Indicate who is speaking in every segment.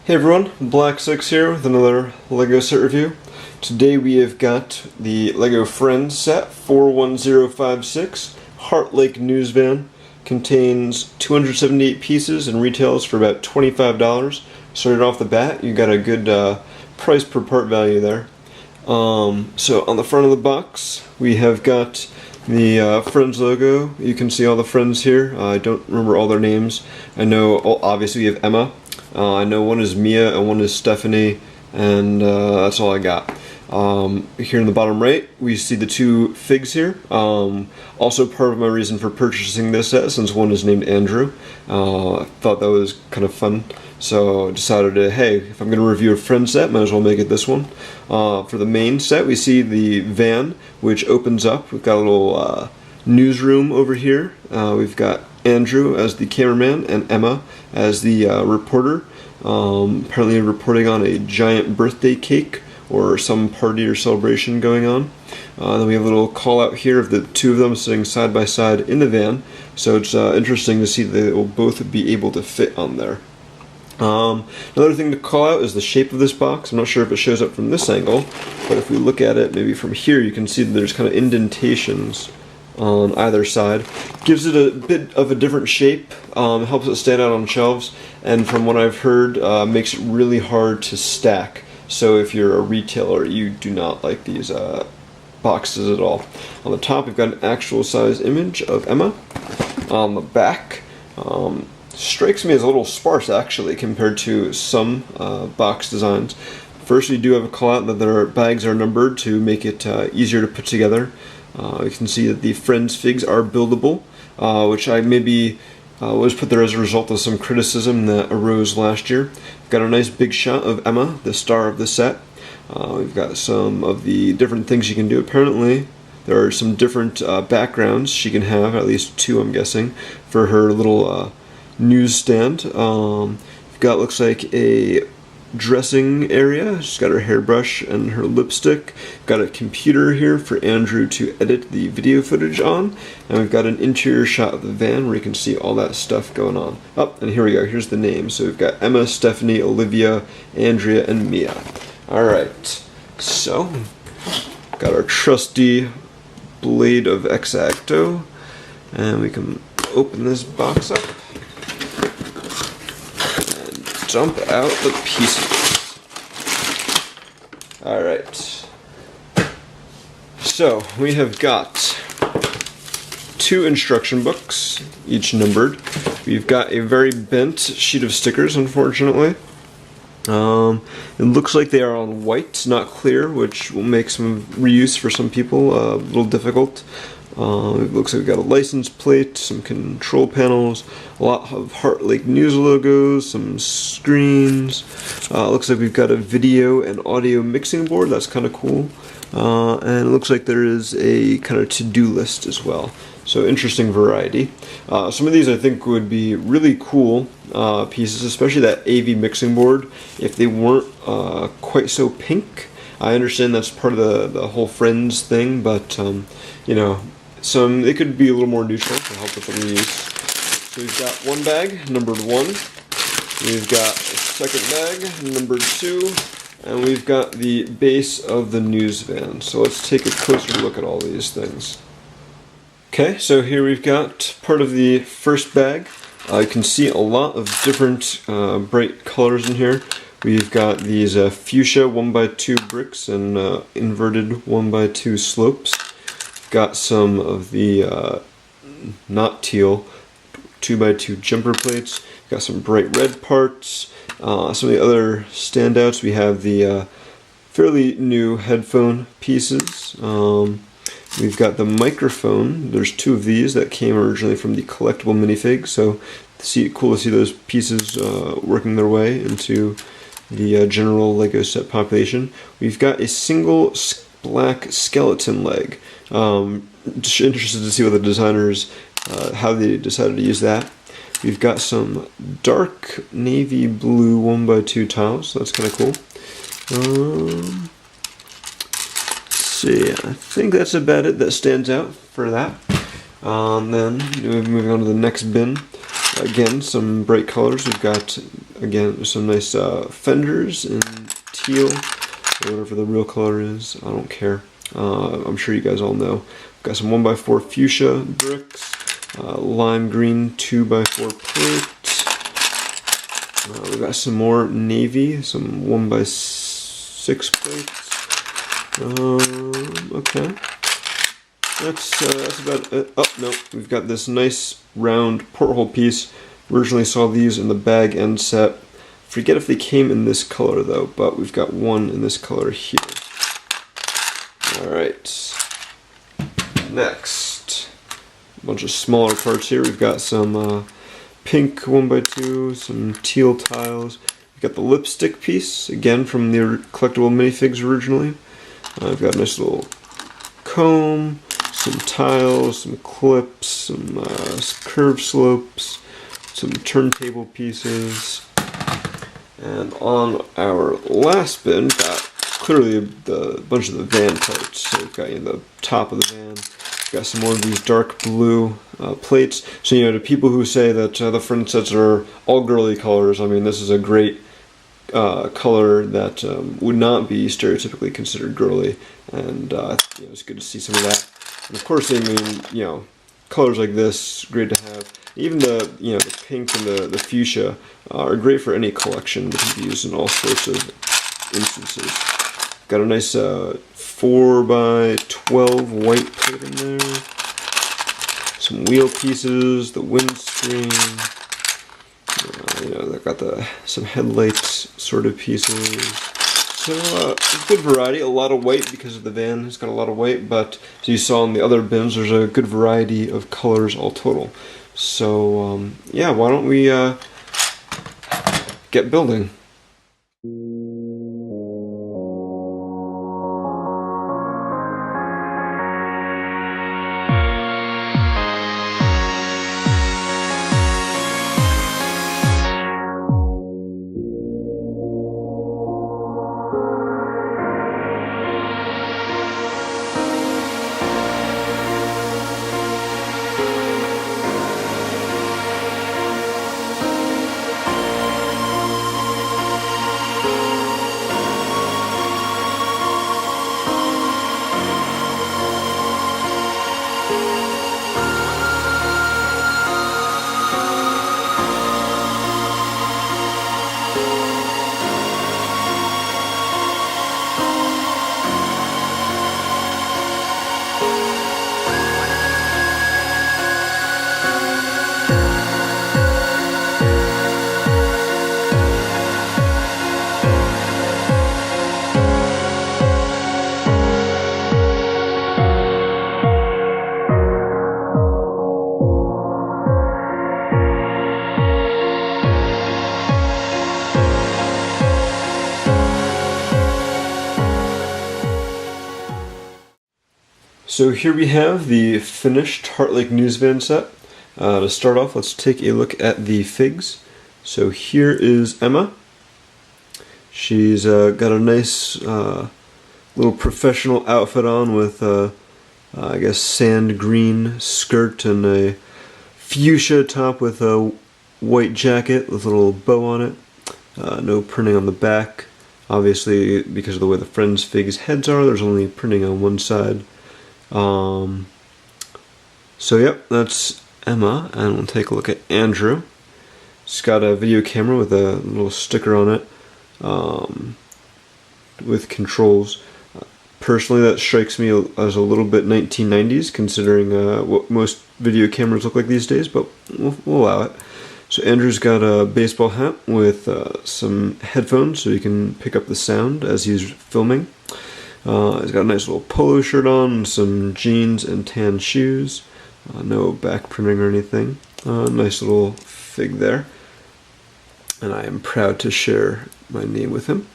Speaker 1: Hey everyone, Black6 here with another LEGO set review. Today we have got the LEGO Friends set 41056 Heartlake news van. Contains 278 pieces and retails for about $25. Started off the bat, you got a good price per part value there. So on the front of the box we have got the Friends logo. You can see all the friends here. I don't remember all their names. I know, obviously we have Emma. I know one is Mia and one is Stephanie, and that's all I got. Here in the bottom right, we see the two figs here. Also part of my reason for purchasing this set, since one is named Andrew. I thought that was kind of fun, so I decided to, hey, if I'm going to review a Friends set, might as well make it this one. For the main set, we see the van, which opens up. We've got a little newsroom over here. We've got Andrew as the cameraman and Emma as the reporter, apparently reporting on a giant birthday cake or some party or celebration going on. Then we have a little call out here of the two of them sitting side by side in the van, so it's interesting to see that they will both be able to fit on there. Another thing to call out is the shape of this box. I'm not sure if it shows up from this angle, but if we look at it maybe from here, you can see that there's kind of indentations on either side. Gives it a bit of a different shape, helps it stand out on shelves, and from what I've heard, makes it really hard to stack. So if you're a retailer, you do not like these boxes at all. On the top, we've got an actual size image of Emma. On the back, strikes me as a little sparse actually compared to some box designs. First, we do have a call out that their bags are numbered to make it easier to put together. You can see that the Friends figs are buildable, which I maybe was put there as a result of some criticism that arose last year. We've got a nice big shot of Emma, the star of the set. We've got some of the different things she can do. Apparently, there are some different backgrounds she can have, at least two I'm guessing, for her little newsstand. We've got, looks like, a dressing area. She's got her hairbrush and her lipstick. Got a computer here for Andrew to edit the video footage on, and we've got an interior shot of the van where you can see all that stuff going on. And here we go, here's the names. So we've got Emma, Stephanie, Olivia, Andrea, and Mia. Alright, so got our trusty blade of X-Acto, and we can open this box up dump out the pieces. Alright. So, we have got two instruction books, each numbered. We've got a very bent sheet of stickers, unfortunately. It looks like they are on white, not clear, which will make some reuse for some people a little difficult. It looks like we've got a license plate, some control panels, a lot of Heartlake news logos, some screens. Looks like we've got a video and audio mixing board. That's kind of cool. And it looks like there is a kind of to-do list as well. So interesting variety. Some of these I think would be really cool pieces, especially that AV mixing board, if they weren't quite so pink. I understand that's part of the whole Friends thing, but you know, they could be a little more neutral to help with the reuse. So we've got one bag, numbered 1. We've got a second bag, numbered 2. And we've got the base of the news van. So let's take a closer look at all these things. Okay, so here we've got part of the first bag. You can see a lot of different bright colors in here. We've got these fuchsia 1x2 bricks and inverted 1x2 slopes. Got some of the not teal 2x2 jumper plates. Got some bright red parts. Some of the other standouts, we have the fairly new headphone pieces. We've got the microphone. There's two of these that came originally from the collectible minifig, so cool to see those pieces working their way into the general LEGO set population. We've got a single black skeleton leg. Just interested to see what the designers, how they decided to use that. We've got some dark navy blue 1x2 tiles, so that's kind of cool. Let's see, I think that's about it that stands out for that. Then moving on to the next bin. Again, some bright colors. We've got again, some nice fenders in teal, or whatever the real color is. I don't care. I'm sure you guys all know. We've got some 1x4 fuchsia bricks, lime green 2x4 plates. We've got some more navy, some 1x6 plates. Okay. That's about it. Oh, no, we've got this nice round porthole piece. Originally saw these in the bag end set. Forget if they came in this color though, but we've got one in this color here. Alright. Next. A bunch of smaller parts here. We've got some pink 1x2, some teal tiles. We've got the lipstick piece, again from the collectible minifigs originally. I've got a nice little comb, some tiles, some clips, some curve slopes, some turntable pieces, and on our last bin, got clearly the bunch of the van parts. So we've got the top of the van. We've got some more of these dark blue plates. So to people who say that the front sets are all girly colors, I mean this is a great color that would not be stereotypically considered girly, and it's good to see some of that. And of course, I mean, colors like this, great to have. Even the the pink and the fuchsia are great for any collection. They can be used in all sorts of instances. Got a nice 4x12 white plate in there. Some wheel pieces, the windscreen. They've got some headlights sort of pieces. So a good variety. A lot of white because of the van. It's got a lot of white, but as you saw in the other bins, there's a good variety of colors all total. So yeah, why don't we get building? So here we have the finished Heartlake news van set. To start off, let's take a look at the figs. So here is Emma. She's got a nice little professional outfit on with, I guess, sand green skirt and a fuchsia top with a white jacket with a little bow on it. No printing on the back. Obviously, because of the way the Friends figs heads are, there's only printing on one side. So yep, that's Emma, and we'll take a look at Andrew. He's got a video camera with a little sticker on it, with controls. Personally, that strikes me as a little bit 1990s, considering what most video cameras look like these days, but we'll allow it. So Andrew's got a baseball hat with some headphones so he can pick up the sound as he's filming. He's got a nice little polo shirt on, some jeans and tan shoes. No back printing or anything. Nice little fig there. And I am proud to share my name with him.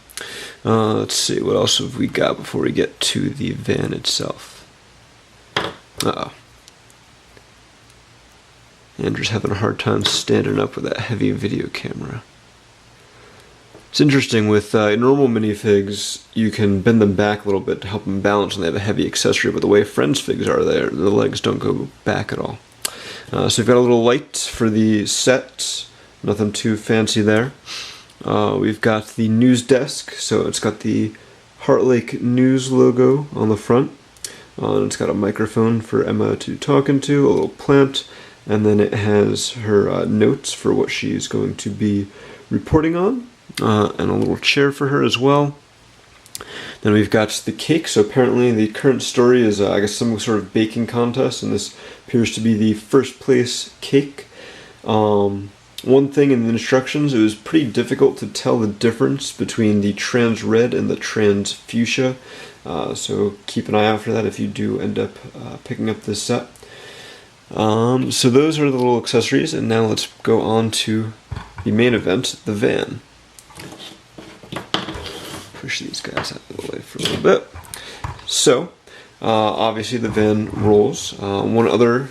Speaker 1: Let's see, what else have we got before we get to the van itself? Uh-oh. Andrew's having a hard time standing up with that heavy video camera. It's interesting, with normal minifigs, you can bend them back a little bit to help them balance when they have a heavy accessory, but the way Friends figs are, the legs don't go back at all. So we've got a little light for the set, nothing too fancy there. We've got the news desk, so it's got the Heartlake news logo on the front. And it's got a microphone for Emma to talk into, a little plant, and then it has her notes for what she's going to be reporting on, and a little chair for her as well. Then we've got the cake, so apparently the current story is, I guess, some sort of baking contest, and this appears to be the first place cake. One thing in the instructions, it was pretty difficult to tell the difference between the trans red and the trans fuchsia, so keep an eye out for that if you do end up picking up this set. So those are the little accessories, and now let's go on to the main event, the van. Push these guys out of the way for a little bit. So, obviously the van rolls. One other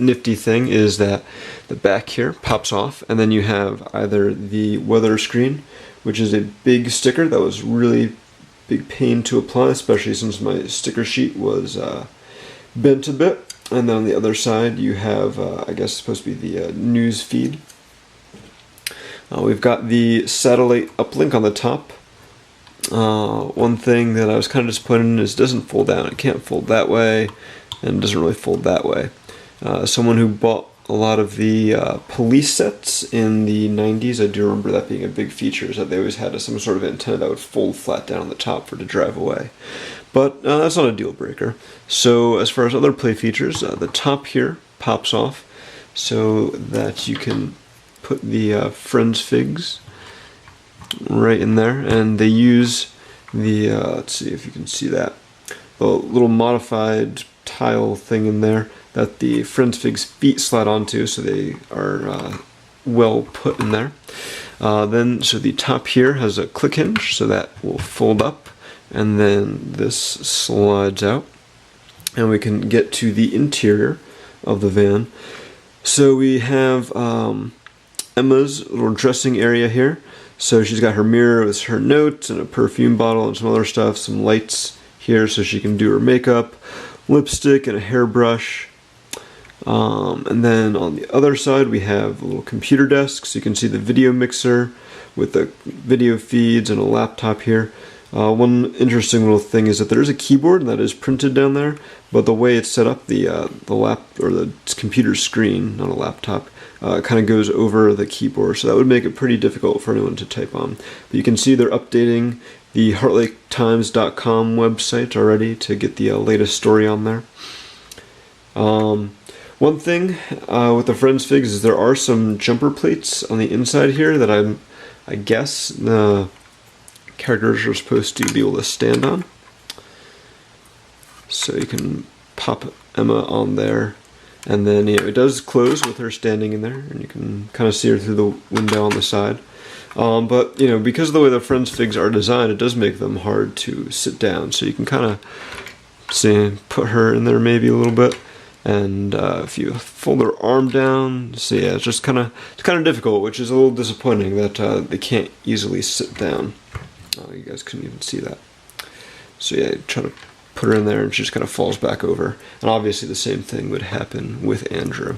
Speaker 1: nifty thing is that the back here pops off, and then you have either the weather screen, which is a big sticker that was really big pain to apply, especially since my sticker sheet was bent a bit. And then on the other side you have, I guess, supposed to be the news feed. We've got the satellite uplink on the top. One thing that I was kind of disappointed in is it doesn't fold down. It can't fold that way, and it doesn't really fold that way. Someone who bought a lot of the police sets in the 90s, I do remember that being a big feature, is that they always had some sort of antenna that would fold flat down on the top for it to drive away. But that's not a deal breaker. So as far as other play features, the top here pops off so that you can put the Friends figs right in there, and they use the, let's see if you can see that, the little modified tile thing in there that the Friends figs feet slide onto, so they are well put in there. So the top here has a click hinge, so that will fold up, and then this slides out, and we can get to the interior of the van. So we have Emma's little dressing area here. So she's got her mirror with her notes and a perfume bottle and some other stuff, some lights here so she can do her makeup, lipstick and a hairbrush. And then on the other side we have a little computer desk, so you can see the video mixer with the video feeds and a laptop here. One interesting little thing is that there is a keyboard that is printed down there, but the way it's set up, the computer screen, not a laptop, kind of goes over the keyboard, so that would make it pretty difficult for anyone to type on. But you can see they're updating the HeartlakeTimes.com website already to get the latest story on there. One thing with the Friends figs is there are some jumper plates on the inside here that I guess the characters are supposed to be able to stand on. So you can pop Emma on there, and then it does close with her standing in there, and you can kind of see her through the window on the side. But because of the way the Friends figs are designed, it does make them hard to sit down. So you can kind of put her in there maybe a little bit, and if you fold her arm down, so yeah, it's kind of difficult, which is a little disappointing that they can't easily sit down. You guys couldn't even see that. So yeah, try to put her in there and she just kind of falls back over. And obviously the same thing would happen with Andrew.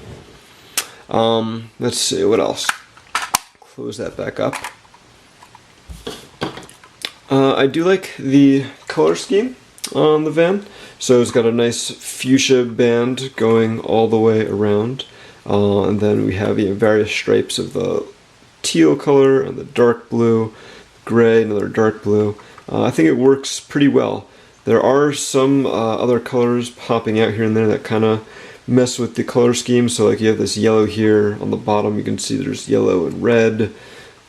Speaker 1: Let's see, what else? Close that back up. I do like the color scheme on the van. So it's got a nice fuchsia band going all the way around. And then we have various stripes of the teal color and the dark blue, gray, another dark blue. I think it works pretty well. There are some other colors popping out here and there that kind of mess with the color scheme. So like you have this yellow here on the bottom, you can see there's yellow and red,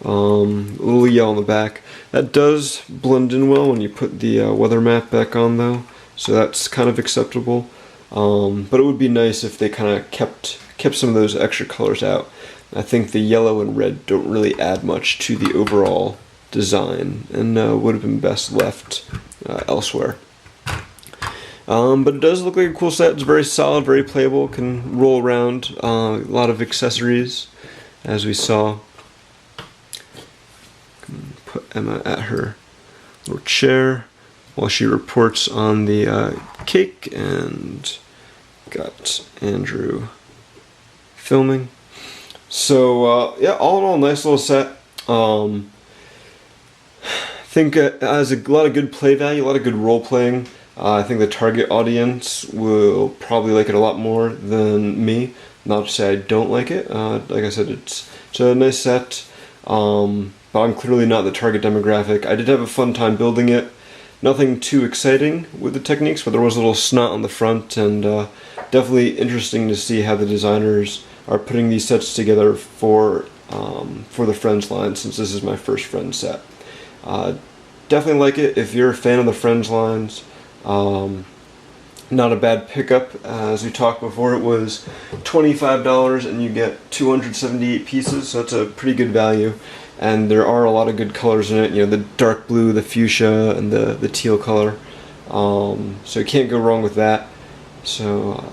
Speaker 1: a little yellow on the back. That does blend in well when you put the weather map back on though, so that's kind of acceptable. But it would be nice if they kind of kept some of those extra colors out. I think the yellow and red don't really add much to the overall design, and would have been best left elsewhere. But it does look like a cool set. It's very solid, very playable, can roll around, a lot of accessories, as we saw. Can put Emma at her little chair while she reports on the cake, and got Andrew filming. So yeah, all in all, nice little set. I think it has a lot of good play value, a lot of good role playing. I think the target audience will probably like it a lot more than me. Not to say I don't like it. Like I said, it's a nice set, but I'm clearly not the target demographic. I did have a fun time building it. Nothing too exciting with the techniques, but there was a little snot on the front, and definitely interesting to see how the designers are putting these sets together for the Friends line, since this is my first Friends set. Definitely like it if you're a fan of the Friends lines. Not a bad pickup. As we talked before, it was $25 and you get 278 pieces, so it's a pretty good value. And there are a lot of good colors in it, you know, the dark blue, the fuchsia, and the teal color. So you can't go wrong with that. So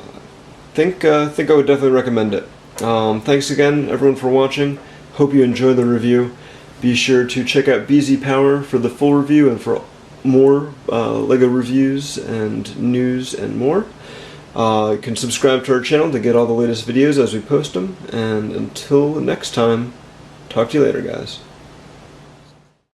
Speaker 1: think I would definitely recommend it. Thanks again, everyone, for watching. Hope you enjoy the review. Be sure to check out BZPower for the full review and for more LEGO reviews and news and more. You can subscribe to our channel to get all the latest videos as we post them. And until next time, talk to you later, guys.